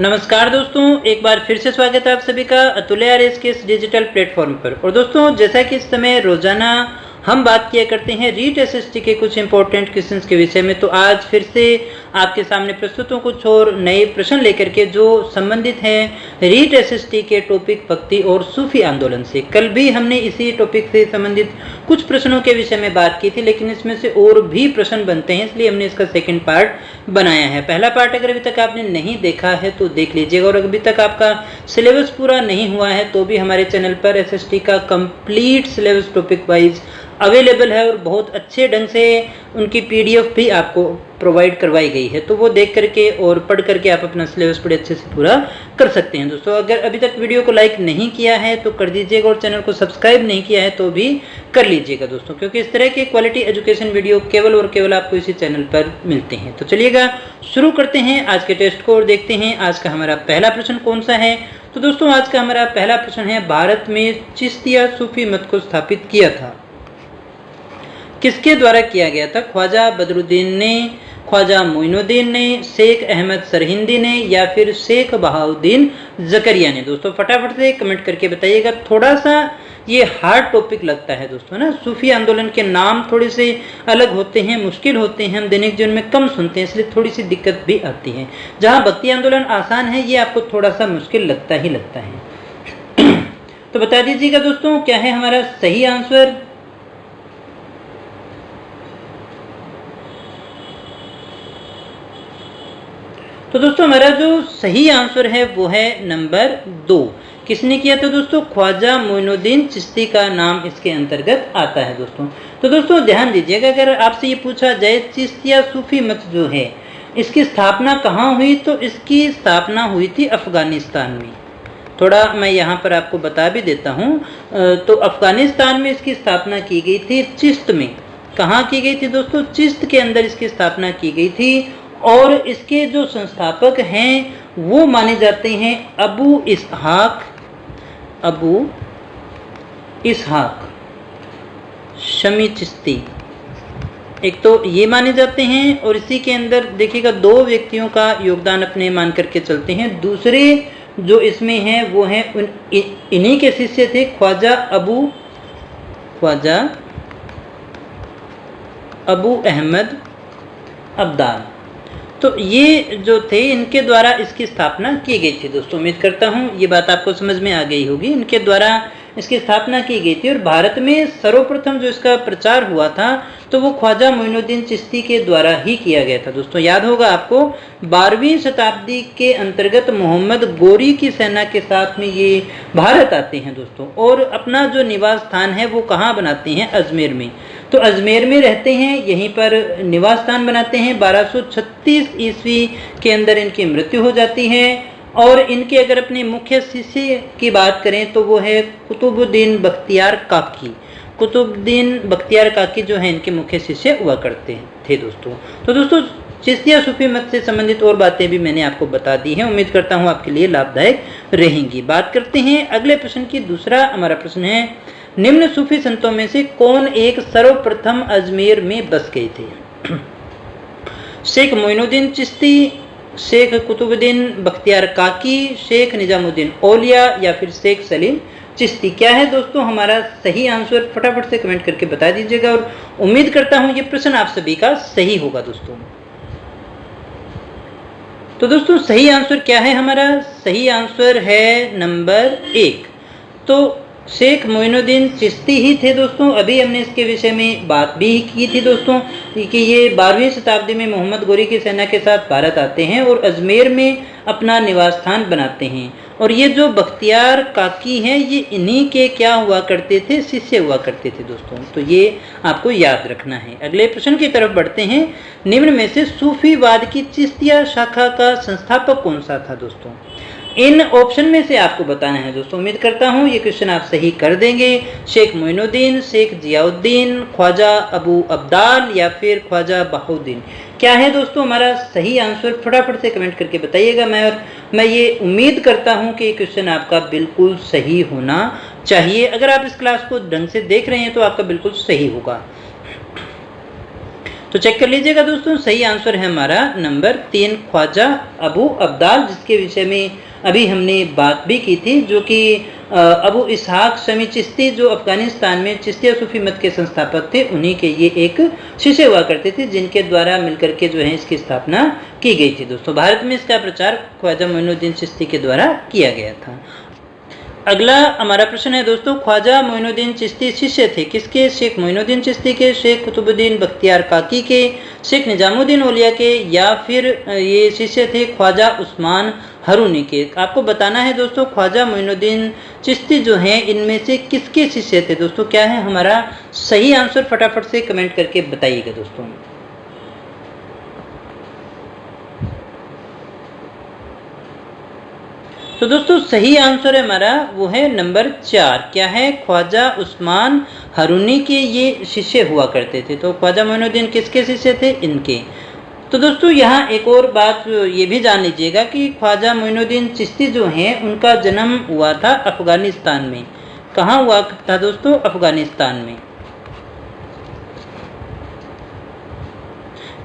नमस्कार दोस्तों, एक बार फिर से स्वागत है आप सभी का अतुल्य आरएस के इस डिजिटल प्लेटफॉर्म पर। और दोस्तों, जैसा कि इस समय रोजाना हम बात किया करते हैं रीट एसएसटी के कुछ इंपॉर्टेंट क्वेश्चंस के विषय में, तो आज फिर से आपके सामने प्रस्तुत हूं कुछ और नए प्रश्न लेकर के जो संबंधित हैं रीट एसएसटी के टॉपिक भक्ति और सूफी आंदोलन से। कल भी हमने इसी टॉपिक से संबंधित कुछ प्रश्नों के विषय में बात की थी, लेकिन इसमें से और भी प्रश्न बनते हैं, इसलिए हमने इसका सेकेंड पार्ट बनाया है। पहला पार्ट अगर अभी तक आपने नहीं देखा है तो देख लीजिएगा, और अभी तक आपका सिलेबस पूरा नहीं हुआ है तो भी हमारे चैनल पर एसएसटी का complete syllabus topic wise available है और बहुत अच्छे ढंग से उनकी पीडीएफ भी आपको प्रोवाइड करवाई गई है, तो वो देख करके और पढ़ करके आप अपना सिलेबस बड़े अच्छे से पूरा कर सकते हैं। दोस्तों, अगर अभी तक वीडियो को लाइक नहीं किया है तो कर दीजिएगा, और चैनल को सब्सक्राइब नहीं किया है तो भी कर लीजिएगा दोस्तों, क्योंकि इस तरह के क्वालिटी एजुकेशन वीडियो केवल और केवल आपको इसी चैनल पर मिलते हैं। तो चलिएगा शुरू करते हैं आज के टेस्ट को और देखते हैं आज का हमारा पहला प्रश्न कौन सा है। तो दोस्तों, आज का हमारा पहला प्रश्न है, भारत में चिश्तिया सूफी मत को स्थापित किया था, किसके द्वारा किया गया था? ख्वाजा बदरुद्दीन ने, ख्वाजा मोइनुद्दीन ने, शेख अहमद सरहिंदी ने, या फिर शेख बहाउद्दीन जकरिया ने? दोस्तों फटाफट से कमेंट करके बताइएगा। थोड़ा सा ये हार्ड टॉपिक लगता है दोस्तों ना, सूफी आंदोलन के नाम थोड़े से अलग होते हैं, मुश्किल होते हैं, हम दैनिक जीवन में कम सुनते हैं, इसलिए थोड़ी सी दिक्कत भी आती है। जहाँ भक्ति आंदोलन आसान है, ये आपको थोड़ा सा मुश्किल लगता ही लगता है। तो बता दीजिएगा दोस्तों, क्या है हमारा सही आंसर? तो दोस्तों, हमारा जो सही आंसर है वो है नंबर 2। किसने किया था दोस्तों? ख्वाजा मोइनुद्दीन चिश्ती का नाम इसके अंतर्गत आता है दोस्तों। तो दोस्तों ध्यान दीजिएगा, अगर आपसे ये पूछा जाए चिश्तिया सूफी मत जो है इसकी स्थापना कहाँ हुई, तो इसकी स्थापना हुई थी अफगानिस्तान में। थोड़ा मैं यहाँ पर आपको बता भी देता हूँ, तो अफगानिस्तान में इसकी स्थापना की गई थी, चिश्त में। कहाँ की गई थी दोस्तों? चिश्त के अंदर इसकी स्थापना की गई थी, और इसके जो संस्थापक हैं वो माने जाते हैं अबू इसहाक शमी चिश्ती। एक तो ये माने जाते हैं, और इसी के अंदर देखिएगा 2 व्यक्तियों का योगदान अपने मान करके चलते हैं। दूसरे जो इसमें हैं वो हैं इन्हीं के शिष्य थे, ख्वाजा अबू अहमद अब्दाल। तो ये जो थे इनके द्वारा इसकी स्थापना की गई थी दोस्तों। उम्मीद करता हूँ ये बात आपको समझ में आ गई होगी। इनके द्वारा इसकी स्थापना की गई थी, और भारत में सर्वप्रथम जो इसका प्रचार हुआ था तो वो ख्वाजा मोइनुद्दीन चिश्ती के द्वारा ही किया गया था दोस्तों। याद होगा आपको, 12वीं शताब्दी के अंतर्गत मोहम्मद गोरी की सेना के साथ में ये भारत आते हैं दोस्तों, और अपना जो निवास स्थान है वो कहाँ बनाते हैं? अजमेर में। तो अजमेर में रहते हैं, यहीं पर निवास स्थान बनाते हैं। 1236 ईस्वी के अंदर इनकी मृत्यु हो जाती है, और इनके अगर अपने मुख्य शिष्य की बात करें तो वो है कुतुबुद्दीन बख्तियार काकी। कुतुबुद्दीन बख्तियार काकी जो है इनके मुख्य शिष्य हुआ करते थे दोस्तों। तो दोस्तों, चिश्तिया सूफी मत से संबंधित और बातें भी मैंने आपको बता दी हैं, उम्मीद करता हूँ आपके लिए लाभदायक रहेंगी। बात करते हैं अगले प्रश्न की। दूसरा हमारा प्रश्न है, निम्न सूफी संतों में से कौन एक सर्वप्रथम अजमेर में बस गए थे? शेख मोइनुद्दीन चिश्ती, शेख कुतुबुद्दीन बख्तियार काकी, शेख निजामुद्दीन औलिया, या फिर शेख सलीम चिश्ती? क्या है दोस्तों हमारा सही आंसर? फटाफट से कमेंट करके बता दीजिएगा, और उम्मीद करता हूं ये प्रश्न आप सभी का सही होगा दोस्तों। तो दोस्तों, सही आंसर क्या है हमारा? सही आंसर है नंबर 1। तो शेख मोइनुद्दीन चिश्ती ही थे दोस्तों। अभी हमने इसके विषय में बात भी की थी दोस्तों कि ये 12वीं शताब्दी में मोहम्मद गोरी की सेना के साथ भारत आते हैं और अजमेर में अपना निवास स्थान बनाते हैं। और ये जो बख्तियार काकी हैं ये इन्हीं के क्या हुआ करते थे? शिष्य हुआ करते थे दोस्तों। तो ये आपको याद रखना है। अगले प्रश्न की तरफ बढ़ते हैं। निम्न में से सूफीवाद की चिश्तिया शाखा का संस्थापक कौन सा था दोस्तों? इन ऑप्शन में से आपको बताना है दोस्तों। उम्मीद करता हूँ ये क्वेश्चन आप सही कर देंगे। शेख मोइनुद्दीन, शेख जियाउद्दीन, ख्वाजा अबू अब्दाल, या फिर ख्वाजा बहाउद्दीन? क्या है दोस्तों हमारा सही आंसर? फटाफट से कमेंट करके बताइएगा। मैं ये उम्मीद करता हूँ कि ये क्वेश्चन आपका बिल्कुल सही होना चाहिए। अगर आप इस क्लास को ढंग से देख रहे हैं तो आपका बिल्कुल सही होगा। तो चेक कर लीजिएगा दोस्तों, सही आंसर है हमारा नंबर 3 ख्वाजा अबू अब्दाल, जिसके विषय में अभी हमने बात भी की थी, जो कि अबू इसहाक शमी चिश्ती जो अफगानिस्तान में चिश्तिया सूफी मत के संस्थापक थे, उन्हीं के ये एक शिष्य हुआ करते थे, जिनके द्वारा मिलकर के जो है इसकी स्थापना की गई थी दोस्तों। भारत में इसका प्रचार ख्वाजा मोइनुद्दीन चिश्ती के द्वारा किया गया था। अगला हमारा प्रश्न है दोस्तों, ख्वाजा मोइनुद्दीन चिश्ती शिष्य थे किसके? शेख मोइनुद्दीन चिश्ती के, शेख कुतुबुद्दीन बख्तियार काकी के, शेख निजामुद्दीन औलिया के, या फिर ये शिष्य थे ख्वाजा उस्मान हरूनी के। आपको बताना है दोस्तों, ख्वाजा मोइनुद्दीन चिश्ती जो हैं इनमें से किसके शिष्य थे दोस्तों? क्या है हमारा सही आंसर? फटाफट से कमेंट करके बताइएगा दोस्तों। तो दोस्तों सही आंसर है हमारा वो है नंबर 4। क्या है? ख्वाजा उस्मान हरूनी के ये शिष्य हुआ करते थे। तो ख्वाजा मोइनुद्दीन किसके शिष्य थे? इनके। तो दोस्तों यहाँ एक और बात ये भी जान लीजिएगा कि ख्वाजा मोइनुद्दीन चिश्ती जो हैं उनका जन्म हुआ था अफगानिस्तान में। कहाँ हुआ था दोस्तों? अफगानिस्तान में।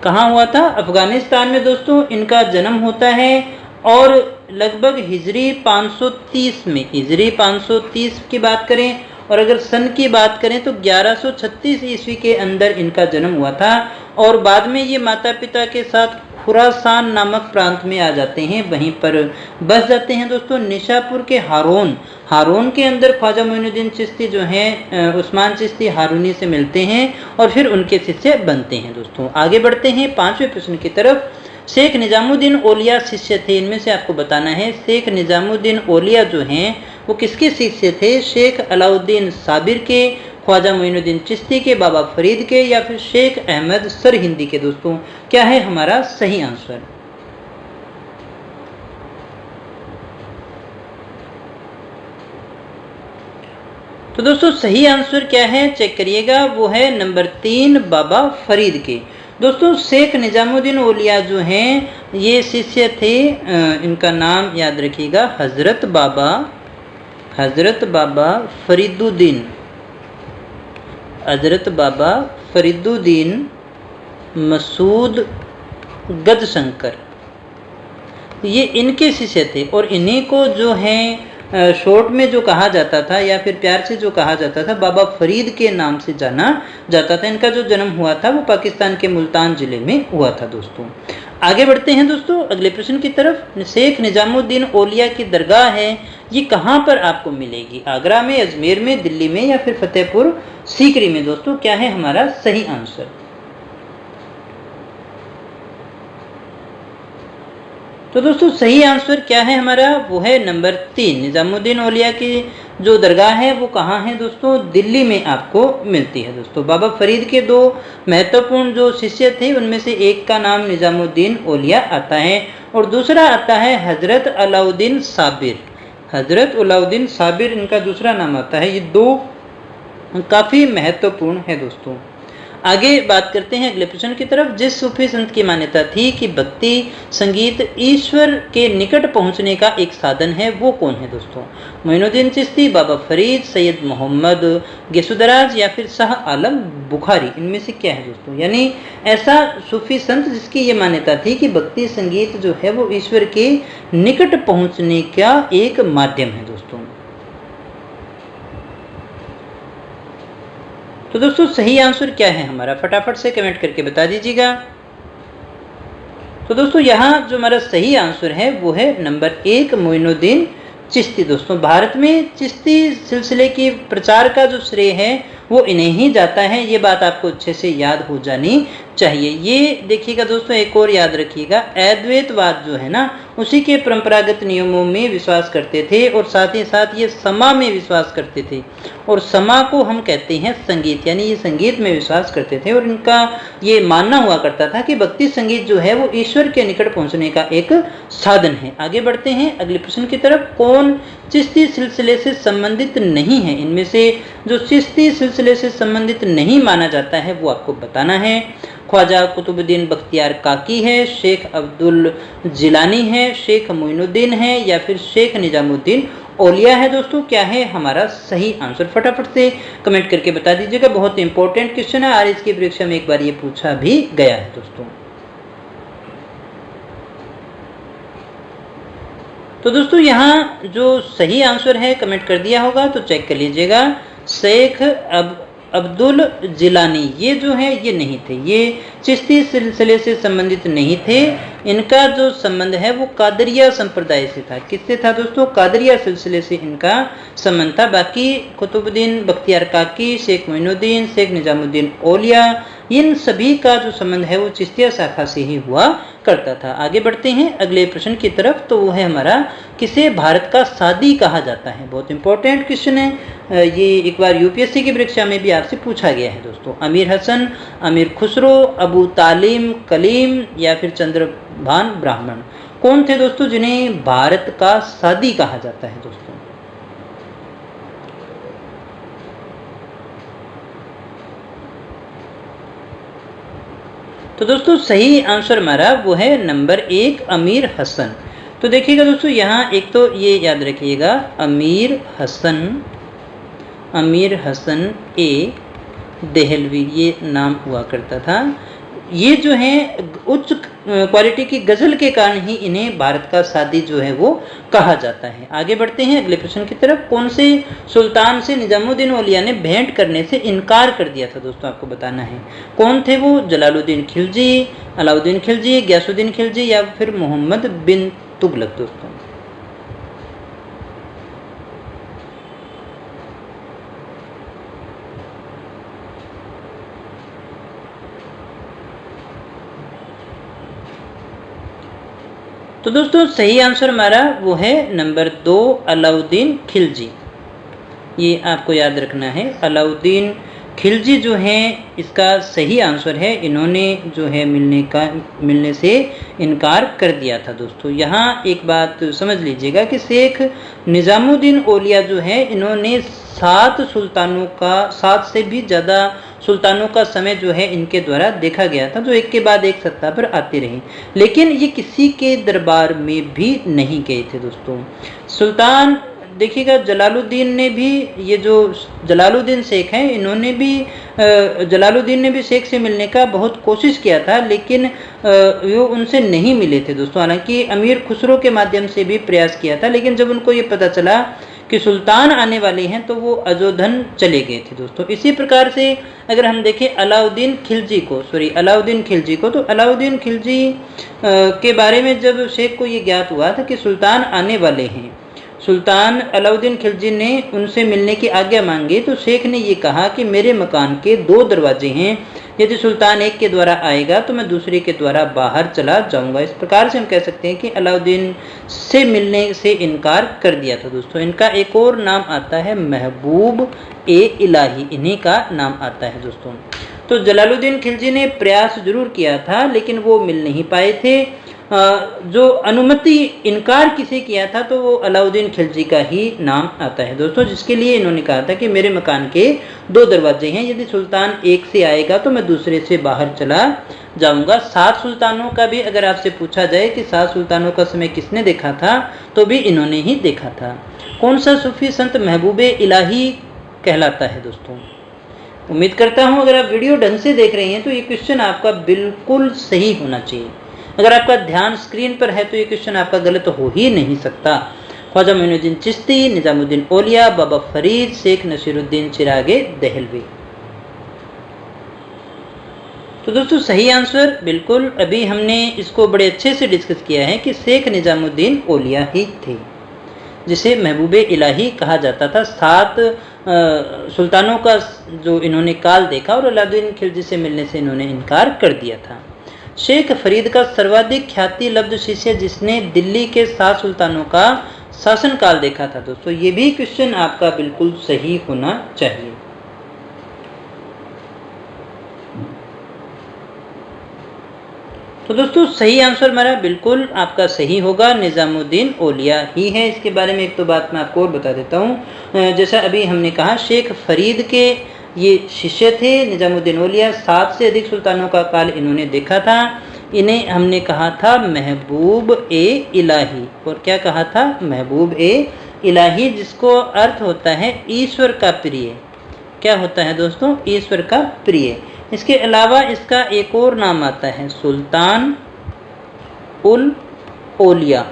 कहाँ हुआ था? अफगानिस्तान में दोस्तों इनका जन्म होता है, और लगभग हिजरी 530 में, हिजरी 530 की बात करें, और अगर सन की बात करें तो 1136 ईस्वी के अंदर इनका जन्म हुआ था। और बाद में ये माता पिता के साथ खुरासान नामक प्रांत में आ जाते हैं, वहीं पर बस जाते हैं दोस्तों। निशापुर के हारून के अंदर ख्वाजा मोइनुद्दीन चिश्ती जो हैं उस्मान चिश्ती हारूनी से मिलते हैं और फिर उनके शिष्य बनते हैं दोस्तों। आगे बढ़ते हैं 5वें प्रश्न की तरफ। शेख निजामुद्दीन औलिया शिष्य थे, इनमें से आपको बताना है शेख निजामुद्दीन औलिया जो हैं वो किसके शिष्य थे? शेख अलाउद्दीन साबिर के, ख्वाजा मोइनुद्दीन चिश्ती के, बाबा फरीद के, या फिर शेख अहमद सरहिंदी के दोस्तों। क्या है हमारा सही आंसर? तो दोस्तों सही आंसर क्या है? चेक करिएगा, वो है नंबर 3 बाबा फरीद के। दोस्तों शेख निजामुद्दीन औलिया जो हैं ये शिष्य थे, इनका नाम याद रखिएगा, हजरत बाबा फरीदुद्दीन, हजरत बाबा फरीदुद्दीन मसूद गजशंकर, ये इनके शिष्य थे। और इन्हीं को जो हैं शॉर्ट में जो कहा जाता था या फिर प्यार से जो कहा जाता था, बाबा फरीद के नाम से जाना जाता था। इनका जो जन्म हुआ था वो पाकिस्तान के मुल्तान जिले में हुआ था दोस्तों। आगे बढ़ते हैं दोस्तों अगले प्रश्न की तरफ। शेख निजामुद्दीन औलिया की दरगाह है, ये कहाँ पर आपको मिलेगी? आगरा में, अजमेर में, दिल्ली में, या फिर फतेहपुर सीकरी में दोस्तों। क्या है हमारा सही आंसर? तो दोस्तों सही आंसर क्या है हमारा? वो है नंबर 3। निजामुद्दीन औलिया की जो दरगाह है वो कहाँ है दोस्तों? दिल्ली में आपको मिलती है दोस्तों। बाबा फरीद के 2 महत्वपूर्ण जो शिष्य थे उनमें से एक का नाम निजामुद्दीन औलिया आता है और दूसरा आता है हजरत अलाउद्दीन साबिर। हजरत अलाउद्दीन साबिर इनका दूसरा नाम आता है। ये 2 काफ़ी महत्वपूर्ण है दोस्तों। आगे बात करते हैं अगले प्रश्न की तरफ। जिस सूफी संत की मान्यता थी कि भक्ति संगीत ईश्वर के निकट पहुंचने का एक साधन है, वो कौन है दोस्तों? मोइनुद्दीन चिश्ती, बाबा फरीद, सैयद मोहम्मद गेसुदराज, या फिर शाह आलम बुखारी। इनमें से क्या है दोस्तों? यानी ऐसा सूफी संत जिसकी ये मान्यता थी कि भक्ति संगीत जो है वो ईश्वर के निकट पहुंचने का एक माध्यम है दोस्तों। तो दोस्तों सही आंसर क्या है हमारा? फटाफट से कमेंट करके बता दीजिएगा। तो दोस्तों यहाँ जो हमारा सही आंसर है वो है नंबर 1 मोइनुद्दीन चिश्ती दोस्तों। भारत में चिश्ती सिलसिले की प्रचार का जो श्रेय है वो इन्हें ही जाता है। ये बात आपको अच्छे से याद हो जानी चाहिए। ये देखिएगा दोस्तों, एक और याद रखिएगा, अद्वैतवाद जो है ना उसी के परंपरागत नियमों में विश्वास करते थे और साथ ही साथ ये समा में विश्वास करते थे। और समा को हम कहते हैं संगीत, यानी ये संगीत में विश्वास करते थे। और इनका ये मानना हुआ करता था कि भक्ति संगीत जो है वो ईश्वर के निकट पहुंचने का एक साधन है। आगे बढ़ते हैं अगले प्रश्न की तरफ। कौन चिश्ती सिलसिले से संबंधित नहीं है? इनमें से जो चिश्ती सिलसिले से संबंधित नहीं माना जाता है वो आपको बताना है। ख्वाजा कुतुबुद्दीन बख्तियार काकी है, शेख अब्दुल जिलानी है, शेख मोइनुद्दीन है, या फिर शेख निजामुद्दीन ओलिया है दोस्तों। क्या है हमारा सही आंसर? फटाफट से कमेंट करके बता दीजिएगा। बहुत इंपॉर्टेंट क्वेश्चन है, आरएस की परीक्षा में एक बार ये पूछा भी गया है दोस्तों। तो दोस्तों यहाँ जो सही आंसर है कमेंट कर दिया होगा तो चेक कर लीजिएगा। शेख अब्दुल जिलानी ये जो है ये नहीं थे, ये चिश्ती सिलसिले से संबंधित नहीं थे। इनका जो संबंध है वो कादरिया संप्रदाय से था। किससे था दोस्तों? कादरिया सिलसिले से इनका संबंध था। बाकी कुतुबुद्दीन बख्तियार काकी, शेख मोइनुद्दीन, शेख निजामुद्दीन औलिया, इन सभी का जो संबंध है वो चिश्तिया शाखा से ही हुआ करता था। आगे बढ़ते हैं अगले प्रश्न की तरफ। तो वो है हमारा, किसे भारत का सादी कहा जाता है? बहुत इंपॉर्टेंट क्वेश्चन है, ये एक बार यूपीएससी की परीक्षा में भी आपसे पूछा गया है दोस्तों। अमीर हसन, अमीर खुसरो, अबू तालिम कलीम या फिर चंद्रभान ब्राह्मण, कौन थे दोस्तों जिन्हें भारत का सादी कहा जाता है दोस्तों? तो दोस्तों सही आंसर हमारा वो है नंबर 1 अमीर हसन। तो देखिएगा दोस्तों यहाँ एक तो ये याद रखिएगा, अमीर हसन ए देहलवी ये नाम हुआ करता था। ये जो है उच्च क्वालिटी की गजल के कारण ही इन्हें भारत का सादी जो है वो कहा जाता है। आगे बढ़ते हैं अगले प्रश्न की तरफ। कौन से सुल्तान से निजामुद्दीन औलिया ने भेंट करने से इनकार कर दिया था दोस्तों? आपको बताना है कौन थे वो। जलालुद्दीन खिलजी, अलाउद्दीन खिलजी, गयासुद्दीन खिलजी या फिर मोहम्मद बिन तुगलक दोस्तों? तो दोस्तों सही आंसर हमारा वो है नंबर 2 अलाउद्दीन खिलजी। ये आपको याद रखना है, अलाउद्दीन खिलजी जो है इसका सही आंसर है। इन्होंने जो है मिलने से इनकार कर दिया था दोस्तों। यहाँ एक बात समझ लीजिएगा कि शेख निजामुद्दीन औलिया जो है इन्होंने 7 से भी ज़्यादा सुल्तानों का समय जो है इनके द्वारा देखा गया था, जो एक के बाद एक सत्ता पर आते रहे, लेकिन ये किसी के दरबार में भी नहीं गए थे दोस्तों। सुल्तान देखिएगा जलालुद्दीन ने भी, ये जो जलालुद्दीन शेख हैं इन्होंने भी जलालुद्दीन ने भी शेख से मिलने का बहुत कोशिश किया था, लेकिन वो उनसे नहीं मिले थे दोस्तों। हालांकि अमीर खुसरो के माध्यम से भी प्रयास किया था, लेकिन जब उनको ये पता चला कि सुल्तान आने वाले हैं तो वो अजोधन चले गए थे दोस्तों। इसी प्रकार से अगर हम देखें अलाउद्दीन खिलजी को, तो अलाउद्दीन खिलजी के बारे में जब शेख को ये ज्ञात हुआ था कि सुल्तान आने वाले हैं, सुल्तान अलाउद्दीन खिलजी ने उनसे मिलने की आज्ञा मांगी, तो शेख ने ये कहा कि मेरे मकान के 2 दरवाजे हैं, यदि सुल्तान एक के द्वारा आएगा तो मैं दूसरे के द्वारा बाहर चला जाऊंगा। इस प्रकार से हम कह सकते हैं कि अलाउद्दीन से मिलने से इनकार कर दिया था दोस्तों। इनका एक और नाम आता है महबूब ए इलाही, इन्हीं का नाम आता है दोस्तों। तो जलालुद्दीन खिलजी ने प्रयास जरूर किया था लेकिन वो मिल नहीं पाए थे। जो अनुमति इनकार किसे किया था तो वो अलाउद्दीन खिलजी का ही नाम आता है दोस्तों, जिसके लिए इन्होंने कहा था कि मेरे मकान के 2 दरवाजे हैं, यदि सुल्तान एक से आएगा तो मैं दूसरे से बाहर चला जाऊंगा। 7 सुल्तानों का भी अगर आपसे पूछा जाए कि 7 सुल्तानों का समय किसने देखा था तो भी इन्होंने ही देखा था। कौन सा सूफी संत महबूबे इलाही कहलाता है दोस्तों? उम्मीद करता हूँ अगर आप वीडियो ढंग से देख रहे हैं तो ये क्वेश्चन आपका बिल्कुल सही होना चाहिए। अगर आपका ध्यान स्क्रीन पर है तो ये क्वेश्चन आपका गलत हो ही नहीं सकता। ख्वाजा मोइनुद्दीन चिश्ती, निजामुद्दीन औलिया, बाबा फरीद, शेख नसीरुद्दीन चिरागे देहलवी। तो दोस्तों सही आंसर बिल्कुल, अभी हमने इसको बड़े अच्छे से डिस्कस किया है कि शेख निजामुद्दीन औलिया ही थे जिसे महबूबे इलाही कहा जाता था। 7 सुल्तानों का जो इन्होंने काल देखा और अलाउद्दीन खिलजी से मिलने से इन्होंने इनकार कर दिया था। शेख फरीद का सर्वाधिक ख्याति लब्ध शिष्य जिसने दिल्ली के 7 सुल्तानों का शासनकाल देखा था दोस्तों, ये भी क्वेश्चन आपका बिल्कुल सही होना चाहिए। तो दोस्तों सही आंसर हमारा बिल्कुल आपका सही होगा, निजामुद्दीन औलिया ही है। इसके बारे में एक तो बात मैं आपको और बता देता हूँ, जैसा अभी हमने कहा शेख फरीद के ये शिष्य थे निजामुद्दीन औलिया, 7 से अधिक सुल्तानों का काल इन्होंने देखा था। इन्हें हमने कहा था महबूब ए इलाही, और क्या कहा था? महबूब ए इलाही जिसको अर्थ होता है ईश्वर का प्रिय। क्या होता है दोस्तों? ईश्वर का प्रिय। इसके अलावा इसका एक और नाम आता है सुल्तान उल औलिया।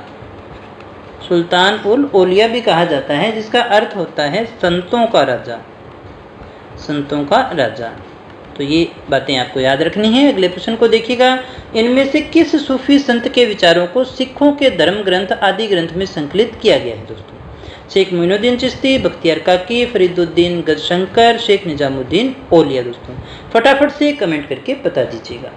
सुल्तान उल औलिया भी कहा जाता है, जिसका अर्थ होता है संतों का राजा। संतों का राजा। तो ये बातें आपको याद रखनी है। अगले प्रश्न को देखिएगा। इनमें से किस सूफी संत के विचारों को सिखों के धर्म ग्रंथ आदि ग्रंथ में संकलित किया गया है दोस्तों? शेख मोइनुद्दीन चिश्ती, बख्तियार काकी, फरीदुद्दीन गजशंकर, शेख निजामुद्दीन औलिया। दोस्तों फटाफट से कमेंट करके बता दीजिएगा।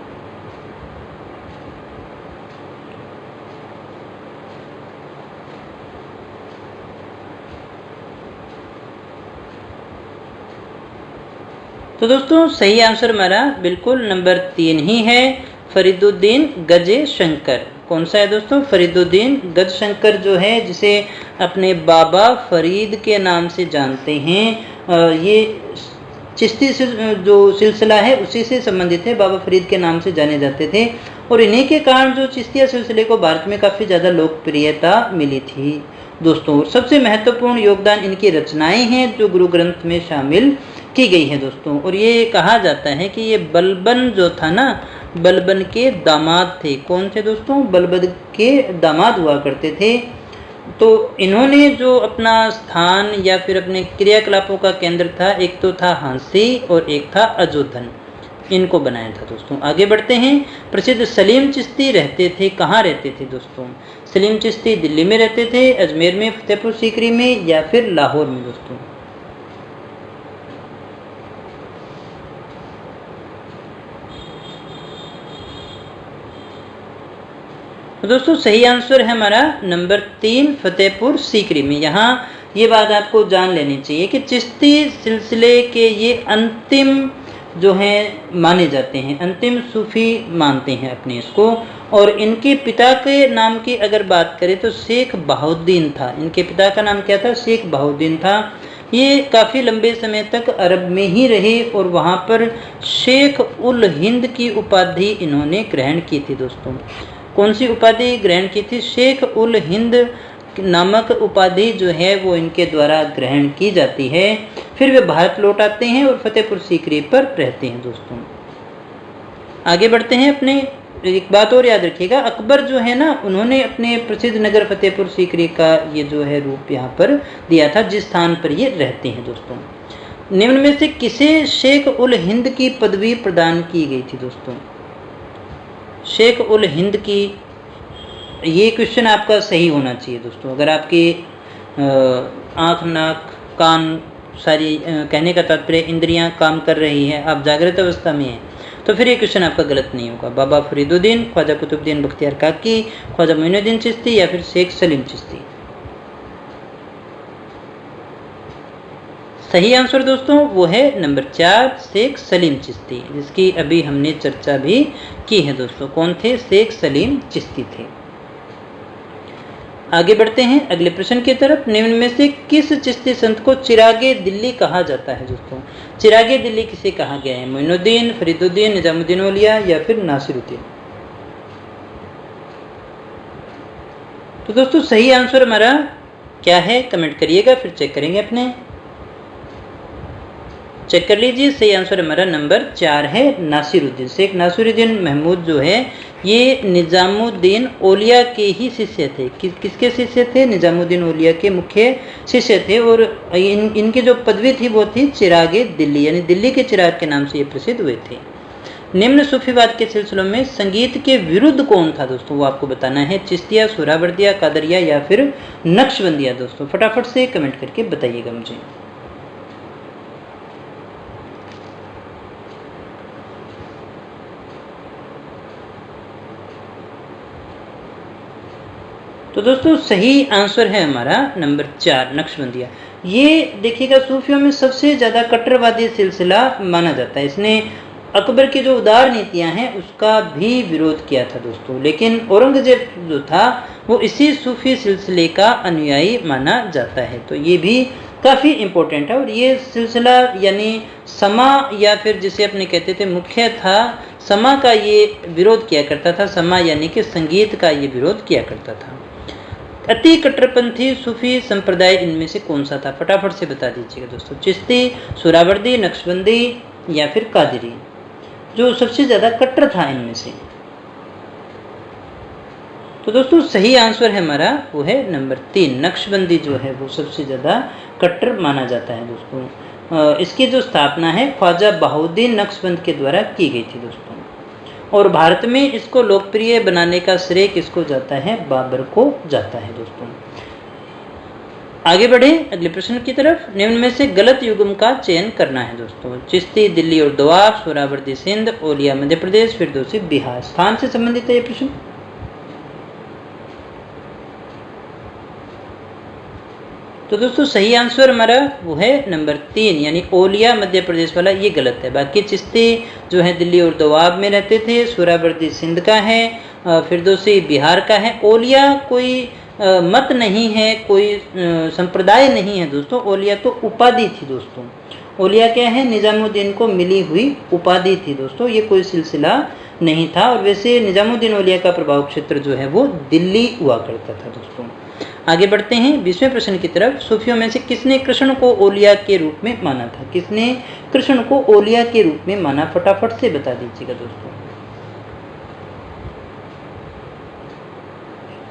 तो दोस्तों सही आंसर हमारा बिल्कुल नंबर 3 ही है, फरीदुद्दीन गजे शंकर। कौन सा है दोस्तों? फरीदुद्दीन गज शंकर जो है, जिसे अपने बाबा फरीद के नाम से जानते हैं। ये चिश्ती जो सिलसिला है उसी से संबंधित है, बाबा फरीद के नाम से जाने जाते थे। और इन्हीं के कारण जो चिश्तिया सिलसिले को भारत में काफ़ी ज़्यादा लोकप्रियता मिली थी दोस्तों। सबसे महत्वपूर्ण योगदान इनकी रचनाएं हैं जो गुरु ग्रंथ में शामिल की गई है दोस्तों। और ये कहा जाता है कि ये बलबन जो था ना, बलबन के दामाद थे। कौन थे दोस्तों? बलबन के दामाद हुआ करते थे। तो इन्होंने जो अपना स्थान या फिर अपने क्रियाकलापों का केंद्र था, एक तो था हांसी और एक था अजोधन, इनको बनाया था दोस्तों। आगे बढ़ते हैं। प्रसिद्ध सलीम चिश्ती रहते थे, कहाँ रहते थे दोस्तों? सलीम चिश्ती दिल्ली में रहते थे, अजमेर में, फतेहपुर सीकरी में या फिर लाहौर में दोस्तों? तो दोस्तों सही आंसर है हमारा नंबर 3, फतेहपुर सीकरी में। यहाँ ये बात आपको जान लेनी चाहिए कि चिश्ती सिलसिले के ये अंतिम जो हैं माने जाते हैं, अंतिम सूफी मानते हैं अपने इसको। और इनके पिता के नाम की अगर बात करें तो शेख बहाउद्दीन था। इनके पिता का नाम क्या था? शेख बहाउद्दीन था। ये काफ़ी लंबे समय तक अरब में ही रहे और वहाँ पर शेख उल हिंद की उपाधि इन्होंने ग्रहण की थी दोस्तों। कौन सी उपाधि ग्रहण की थी? शेख उल हिंद नामक उपाधि जो है वो इनके द्वारा ग्रहण की जाती है। फिर वे भारत लौट आते हैं और फतेहपुर सीकरी पर रहते हैं दोस्तों। आगे बढ़ते हैं। अपने एक बात और याद रखिएगा, अकबर जो है ना, उन्होंने अपने प्रसिद्ध नगर फतेहपुर सीकरी का ये जो है रूप यहाँ पर दिया था, जिस स्थान पर ये रहते हैं दोस्तों। निम्न में से किसे शेख उल हिंद की पदवी प्रदान की गई थी दोस्तों? शेख उल हिंद की, ये क्वेश्चन आपका सही होना चाहिए दोस्तों। अगर आपकी आँख, नाक, कान सारी, कहने का तात्पर्य इंद्रियां काम कर रही हैं, आप जागृत अवस्था में हैं, तो फिर ये क्वेश्चन आपका गलत नहीं होगा। बाबा फरीदुद्दीन, ख्वाजा कुतुबुद्दीन बख्तियार काकी, ख्वाजा मोइनुद्दीन चिश्ती या फिर शेख सलीम चिश्ती? सही आंसर दोस्तों वो है नंबर 4, शेख सलीम चिश्ती, जिसकी अभी हमने चर्चा भी की है दोस्तों। कौन थे? शेख सलीम चिश्ती थे। आगे बढ़ते हैं अगले प्रश्न की तरफ। निम्न में से किस चिश्ती संत को चिरागे दिल्ली कहा जाता है दोस्तों? चिरागे दिल्ली किसे कहा गया है? मोइनुद्दीन, फरीदुद्दीन, निजामुद्दीन औलिया या फिर नासिरुद्दीन? तो दोस्तों सही आंसर हमारा क्या है? कमेंट करिएगा, फिर चेक करेंगे अपने। चेक कर लीजिए, सही आंसर हमारा नंबर 4 है, नासिरुद्दीन। शेख नासिरुद्दीन महमूद जो है ये निजामुद्दीन औलिया के ही शिष्य थे। किसके शिष्य थे? निजामुद्दीन औलिया के मुख्य शिष्य थे। और इनकी जो पदवी थी वो थी चिरागे दिल्ली, यानी दिल्ली के चिराग के नाम से ये प्रसिद्ध हुए थे। निम्न सूफीवाद के सिलसिलों में संगीत के विरुद्ध कौन था दोस्तों? वो आपको बताना है। चिश्तिया, सोहरावर्दिया, कादरिया या फिर नक्शबंदिया दोस्तों? फटाफट से कमेंट करके बताइएगा मुझे। तो दोस्तों सही आंसर है हमारा नंबर 4, नक्शबंदिया। ये देखिएगा सूफियों में सबसे ज़्यादा कट्टरवादी सिलसिला माना जाता है। इसने अकबर की जो उदार नीतियां हैं उसका भी विरोध किया था दोस्तों। लेकिन औरंगजेब जो था वो इसी सूफी सिलसिले का अनुयायी माना जाता है। तो ये भी काफ़ी इम्पोर्टेंट है। और ये सिलसिला यानी समा या फिर जिसे अपने कहते थे मुख्य था, समा का ये विरोध किया करता था। समा यानी कि संगीत का ये विरोध किया करता था। अति कट्टरपंथी सूफी संप्रदाय इनमें से कौन सा था? फटाफट से बता दीजिएगा दोस्तों। चिश्ती, सोहरावर्दी, नक्शबंदी या फिर कादरी? जो सबसे ज्यादा कट्टर था इनमें से। तो दोस्तों सही आंसर है हमारा वो है नंबर 3, नक्शबंदी जो है वो सबसे ज्यादा कट्टर माना जाता है दोस्तों। इसकी जो स्थापना है ख्वाजा बहाउद्दीन नक्शबंद के द्वारा की गई थी दोस्तों। और भारत में इसको लोकप्रिय बनाने का श्रेय किसको जाता है? बाबर को जाता है दोस्तों। आगे बढ़े अगले प्रश्न की तरफ। निम्न में से गलत युग्म का चयन करना है दोस्तों। चिश्ती दिल्ली और दोआब, सोहरावर्दी सिंध, ओलिया मध्य प्रदेश, फिरदौसी बिहार। स्थान से संबंधित है ये प्रश्न। तो दोस्तों सही आंसर हमारा वो है नंबर 3 यानी ओलिया मध्य प्रदेश वाला, ये गलत है। बाकी चिश्ती जो है दिल्ली और दोआब में रहते थे, सोहरावर्दी सिंध का है, फिरदौसी बिहार का है। ओलिया कोई मत नहीं है, कोई संप्रदाय नहीं है दोस्तों। ओलिया तो उपाधि थी दोस्तों। ओलिया क्या है? निजामुद्दीन को मिली हुई उपाधि थी दोस्तों, ये कोई सिलसिला नहीं था। और वैसे निजामुद्दीन औलिया का प्रभाव क्षेत्र जो है वो दिल्ली हुआ करता था दोस्तों। आगे बढ़ते हैं 20वें प्रश्न की तरफ। सूफियों में से किसने कृष्ण को औलिया के रूप में माना था? किसने कृष्ण को औलिया के रूप में माना? फटाफट से बता दीजिएगा दोस्तों।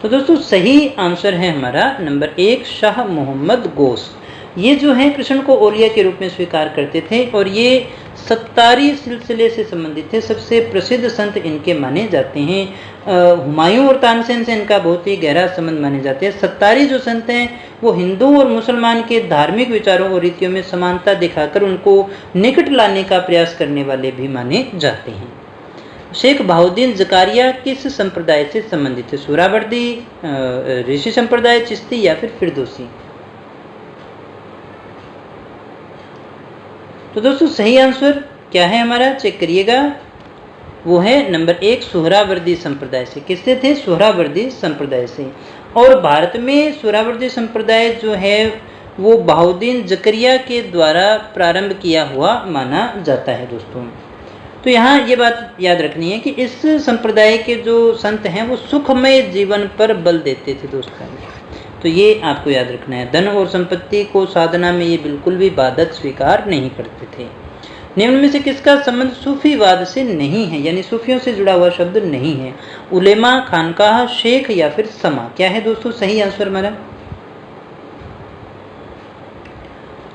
तो दोस्तों सही आंसर है हमारा नंबर 1, शाह मोहम्मद गौस। ये जो है कृष्ण को औलिया के रूप में स्वीकार करते थे और ये सत्तारी सिलसिले से संबंधित थे। सबसे प्रसिद्ध संत इनके माने जाते हैं। हुमायूं और तानसेन से इनका बहुत ही गहरा संबंध माने जाते हैं। सत्तारी जो संत हैं वो हिंदू और मुसलमान के धार्मिक विचारों और रीतियों में समानता दिखाकर उनको निकट लाने का प्रयास करने वाले भी माने जाते हैं। शेख बहाउद्दीन जकारिया किस संप्रदाय से संबंधित है? सोहरावर्दी, ऋषि संप्रदाय, चिश्ती या फिर फिरदौसी? तो दोस्तों सही आंसर क्या है हमारा? चेक करिएगा। वो है नंबर 1, सोहरावर्दी संप्रदाय से। किससे थे? सोहरावर्दी संप्रदाय से। और भारत में सोहरावर्दी संप्रदाय जो है वो बहाउद्दीन जकरिया के द्वारा प्रारंभ किया हुआ माना जाता है दोस्तों। तो यहाँ ये बात याद रखनी है कि इस संप्रदाय के जो संत हैं वो सुखमय जीवन पर बल देते थे दोस्तों। तो ये आपको याद रखना है। धन और संपत्ति को साधना में ये बिल्कुल भी बाधक स्वीकार नहीं करते थे। निम्न में से किसका संबंध सूफीवाद से नहीं है, यानी सूफियों से जुड़ा हुआ शब्द नहीं है? उलेमा, खानकाह, शेख या फिर समा? क्या है दोस्तों सही आंसर हमारा?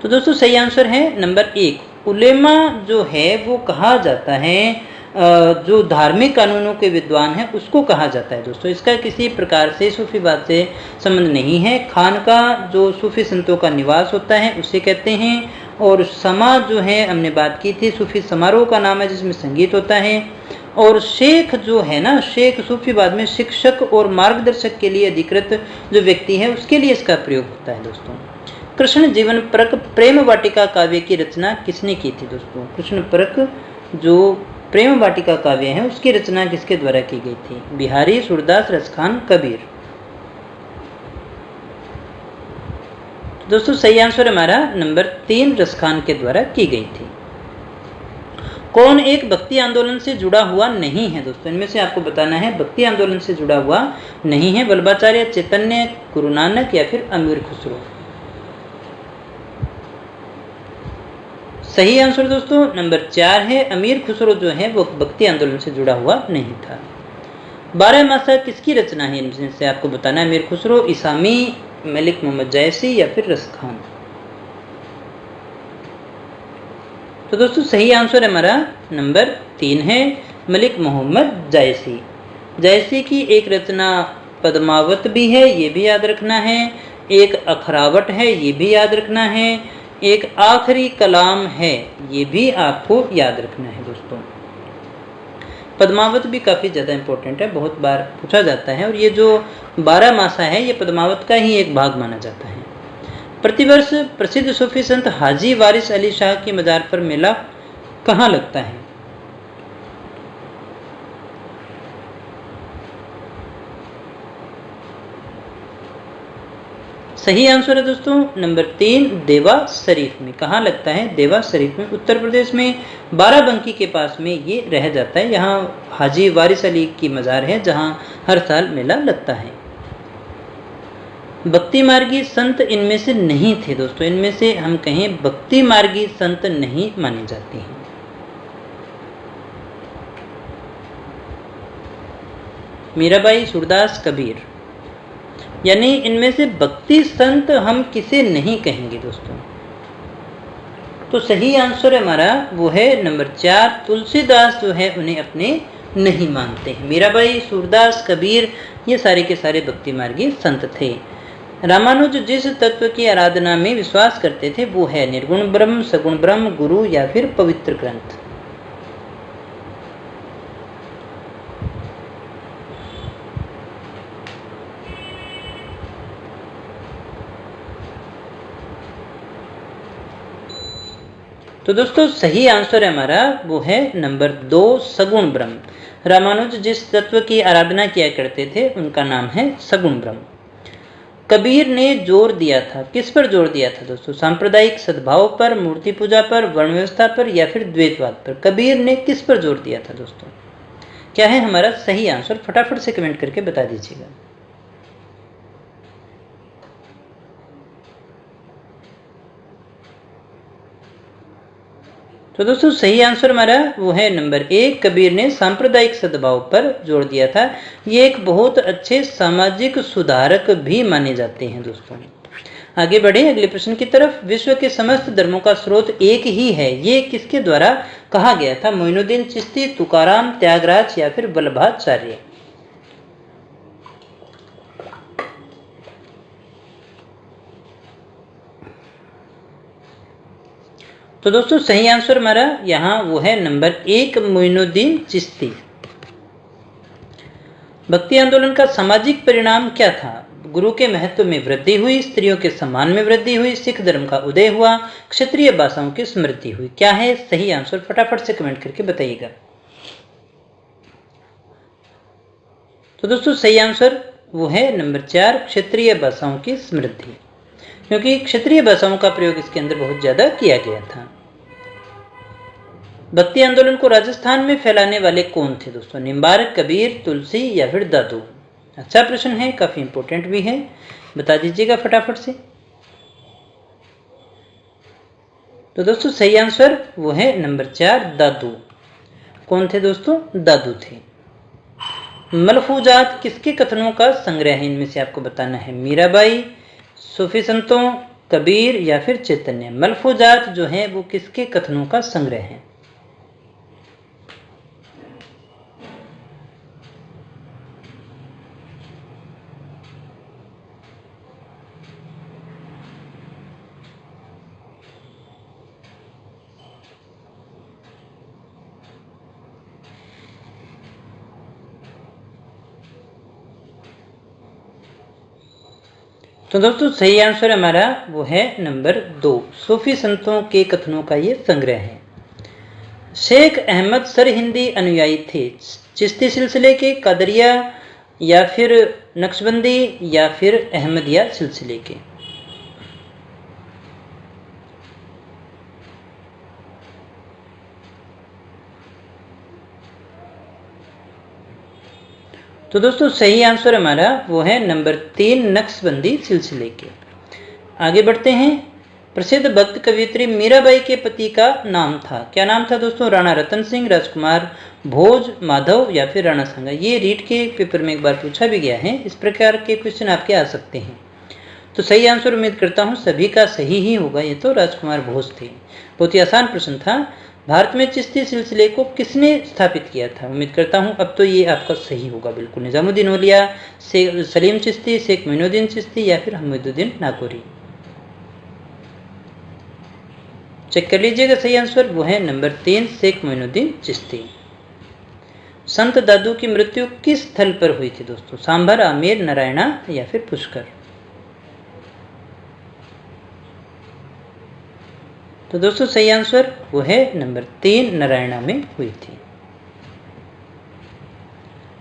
तो दोस्तों सही आंसर है नंबर 1। उलेमा जो है वो कहा जाता है जो धार्मिक कानूनों के विद्वान हैं उसको कहा जाता है दोस्तों। इसका किसी प्रकार से सूफीवाद से संबंध नहीं है। खानका जो सूफी संतों का निवास होता है उसे कहते हैं। और समा जो है हमने बात की थी, सूफी समारोह का नाम है जिसमें संगीत होता है। और शेख जो है ना, शेख सूफीवाद में शिक्षक और मार्गदर्शक के लिए अधिकृत जो व्यक्ति है उसके लिए इसका प्रयोग होता है दोस्तों। कृष्ण जीवन परक प्रेम वाटिका काव्य की रचना किसने की थी दोस्तों? कृष्ण परक जो प्रेम वाटिका काव्य है उसकी रचना किसके द्वारा की गई थी? बिहारी, सूरदास, रसखान, कबीर? दोस्तों सही आंसर हमारा नंबर 3, रसखान के द्वारा की गई थी। कौन एक भक्ति आंदोलन से जुड़ा हुआ नहीं है दोस्तों? इनमें से आपको बताना है भक्ति आंदोलन से जुड़ा हुआ नहीं है। वल्लभाचार्य, चैतन्य, गुरु नानक या फिर अमीर खुसरो? सही आंसर दोस्तों नंबर 4 है। अमीर खुसरो जो है वो भक्ति आंदोलन से जुड़ा हुआ नहीं था। 12 मासा किसकी रचना है? इनमें से आपको बताना है अमीर खुसरो, इसामी, मलिक मोहम्मद जायसी या फिर रसखान? तो दोस्तों सही आंसर हमारा नंबर 3 है, मलिक मोहम्मद जायसी। जायसी की एक रचना पद्मावत भी है, ये भी याद रखना है। एक अखरावट है, ये भी याद रखना है। एक आखिरी कलाम है, ये भी आपको याद रखना है दोस्तों। पद्मावत भी काफ़ी ज़्यादा इंपॉर्टेंट है, बहुत बार पूछा जाता है। और ये जो 12 मासा है ये पद्मावत का ही एक भाग माना जाता है। प्रतिवर्ष प्रसिद्ध सूफी संत हाजी वारिस अली शाह की मज़ार पर मेला कहाँ लगता है? सही आंसर है दोस्तों नंबर 3, देवा शरीफ में। कहाँ लगता है? देवा शरीफ में, उत्तर प्रदेश में बाराबंकी के पास में ये रह जाता है। यहाँ हाजी वारिस अली की मज़ार है जहाँ हर साल मेला लगता है। भक्ति मार्गी संत इनमें से नहीं थे दोस्तों, इनमें से हम कहें भक्ति मार्गी संत नहीं माने जाते हैं। मीराबाई, सूरदास, कबीर, यानी इनमें से भक्ति संत हम किसे नहीं कहेंगे दोस्तों। तो सही आंसर हमारा वो है नंबर 4, तुलसीदास जो है उन्हें अपने नहीं मानते हैं। मीराबाई, सूरदास, कबीर ये सारे के सारे भक्ति मार्गी संत थे। रामानुज जिस तत्व की आराधना में विश्वास करते थे वो है निर्गुण ब्रह्म, सगुण ब्रह्म, गुरु या फिर पवित्र ग्रंथ। तो दोस्तों सही आंसर हमारा वो है नंबर 2, सगुण ब्रह्म। रामानुज जिस तत्व की आराधना किया करते थे उनका नाम है सगुण ब्रह्म। कबीर ने जोर दिया था, किस पर जोर दिया था दोस्तों? सांप्रदायिक सद्भाव पर, मूर्ति पूजा पर, वर्ण व्यवस्था पर या फिर द्वैतवाद पर? कबीर ने किस पर जोर दिया था दोस्तों? क्या है हमारा सही आंसर? फटाफट से कमेंट करके बता दीजिएगा। तो दोस्तों सही आंसर हमारा वो है नंबर 1, कबीर ने सांप्रदायिक सद्भाव पर जोर दिया था। ये एक बहुत अच्छे सामाजिक सुधारक भी माने जाते हैं दोस्तों। आगे बढ़े अगले प्रश्न की तरफ। विश्व के समस्त धर्मों का स्रोत एक ही है, ये किसके द्वारा कहा गया था? मोइनुद्दीन चिश्ती, तुकाराम, त्यागराज या फिर वल्लभाचार्य? तो दोस्तों सही आंसर हमारा यहाँ वो है नंबर 1, मोइनुद्दीन चिश्ती। भक्ति आंदोलन का सामाजिक परिणाम क्या था? गुरु के महत्व में वृद्धि हुई, स्त्रियों के सम्मान में वृद्धि हुई, सिख धर्म का उदय हुआ, क्षत्रिय भाषाओं की स्मृति हुई। क्या है सही आंसर? फटाफट से कमेंट करके बताइएगा। तो दोस्तों सही आंसर वो है नंबर 4, क्षत्रिय भाषाओं की समृद्धि, क्योंकि क्षत्रिय भाषाओं का प्रयोग इसके अंदर बहुत ज्यादा किया गया था। भक्ति आंदोलन को राजस्थान में फैलाने वाले कौन थे दोस्तों? निम्बार्क, कबीर, तुलसी या फिर दादू? अच्छा प्रश्न है, काफी इंपॉर्टेंट भी है, बता दीजिएगा फटाफट से। तो दोस्तों सही आंसर वो है नंबर 4, दादू। कौन थे दोस्तों? दादू थे। मलफूजात किसके कथनों का संग्रह है? इनमें से आपको बताना है। मीराबाई, सूफी संतों, कबीर या फिर चैतन्य? मलफूजात जो है वो किसके कथनों का संग्रह है? तो दोस्तों सही आंसर हमारा वो है नंबर 2, सूफी संतों के कथनों का ये संग्रह है। शेख अहमद सरहिंदी अनुयायी थे चिश्ती सिलसिले के, कादरिया या फिर नक्शबंदी या फिर अहमदिया सिलसिले के? तो दोस्तों सही आंसर हमारा वो है नंबर 3, नक्शबंदी सिलसिले के। आगे बढ़ते हैं। प्रसिद्ध भक्त कवियत्री मीराबाई के पति का नाम था, क्या नाम था दोस्तों? राणा रतन सिंह, राजकुमार भोज, माधव या फिर राणा सांगा? ये रीट के पेपर में एक बार पूछा भी गया है, इस प्रकार के क्वेश्चन आपके आ सकते हैं। तो सही आंसर उम्मीद करता हूँ सभी का सही ही होगा, ये तो राजकुमार भोज थे। बहुत ही आसान प्रश्न था। भारत में चिश्ती सिलसिले को किसने स्थापित किया था? उम्मीद करता हूँ अब तो ये आपका सही होगा बिल्कुल। निजामुद्दीन औलिया, सलीम चिश्ती, शेख मोइनुद्दीन चिश्ती या फिर हमीदुद्दीन नागौरी? चेक कर लीजिएगा, सही आंसर वो है नंबर 3, शेख मोइनुद्दीन चिश्ती। संत दादू की मृत्यु किस स्थल पर हुई थी दोस्तों? सांभर, आमेर, नारायणा या फिर पुष्कर? तो दोस्तों सही आंसर वो है नंबर 3, नारायणा में हुई थी।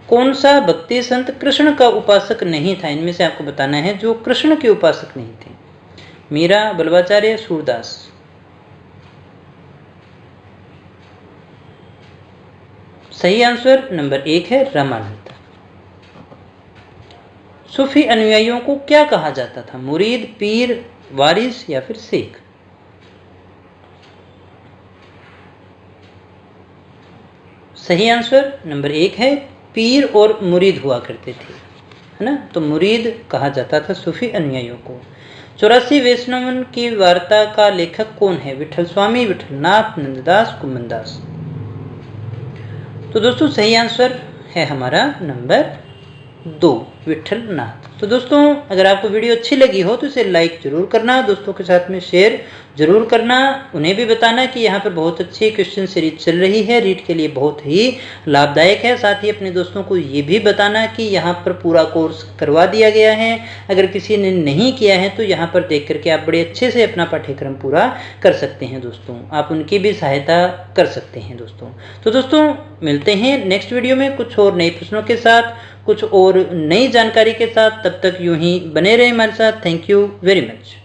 कौन सा भक्ति संत कृष्ण का उपासक नहीं था? इनमें से आपको बताना है जो कृष्ण के उपासक नहीं थे। मीरा, वल्लभाचार्य, सूरदास? सही आंसर नंबर 1 है रामानंद। सूफी अनुयायियों को क्या कहा जाता था? मुरीद, पीर, वारिस या फिर शेख? सही आंसर नंबर 1 है, पीर और मुरीद हुआ करते थे, है ना। तो मुरीद कहा जाता था सूफी अनुयायियों को। 84 वैष्णवन की वार्ता का लेखक कौन है? विठल स्वामी, विठलनाथ, नंददास, कुमनदास? तो दोस्तों सही आंसर है हमारा नंबर 2, विठलनाथ। तो दोस्तों अगर आपको वीडियो अच्छी लगी हो तो इसे लाइक जरूर करना, दोस्तों के साथ में शेयर जरूर करना, उन्हें भी बताना कि यहाँ पर बहुत अच्छी क्वेश्चन सीरीज चल रही है, रीट के लिए बहुत ही लाभदायक है। साथ ही अपने दोस्तों को ये भी बताना कि यहाँ पर पूरा कोर्स करवा दिया गया है, अगर किसी ने नहीं किया है तो यहाँ पर देख करके आप बड़े अच्छे से अपना पाठ्यक्रम पूरा कर सकते हैं दोस्तों, आप उनकी भी सहायता कर सकते हैं दोस्तों। तो दोस्तों मिलते हैं नेक्स्ट वीडियो में कुछ और नए प्रश्नों के साथ, कुछ और नई जानकारी के साथ। तब तक यूं ही बने रहें हमारे साथ। Thank you very much.